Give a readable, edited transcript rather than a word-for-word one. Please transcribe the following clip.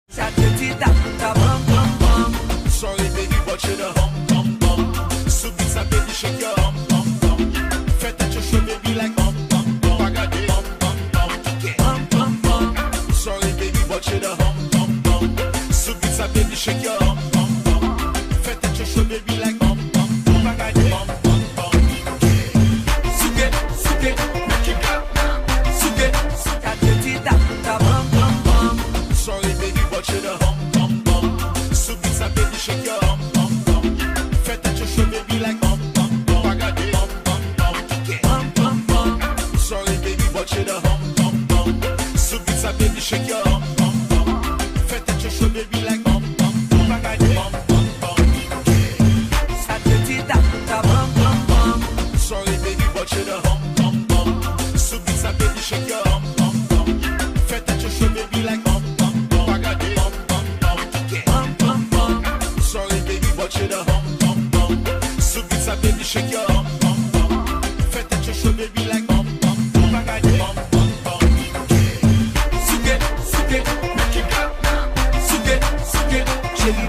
Ça te dit ta bum bum bum. Sorry baby, but you the hum bum. So beats a baby, shake your hum. Fais touch your show baby like bum. Bagade bum bum. Sorry baby, but you the hum. So beats a baby, shake your hum. Fais touch your show baby like bum. Bagade bum. Suke, make it clap now. Suke. Ça te dit ta bum bum bum. Sorry baby, but you the hum. So beats a baby, shake your hum. Fais touch your show baby like bum. Bagade bum. Sorry baby, but you the hum. So beats a baby, shake your hum. Fais touch your show baby like bum. Bagade bum. Ça te dit ta bum bum bum. Sorry baby, but you the hum. So beats a baby, shake your hum. Fais touch your show baby like bum. Bagade bum. Sorry baby, but you the hum. So beats a baby, shake your hum. Fais touch your show baby like bum. Bagade bum. Suke, make it clap now. Suke, Chérie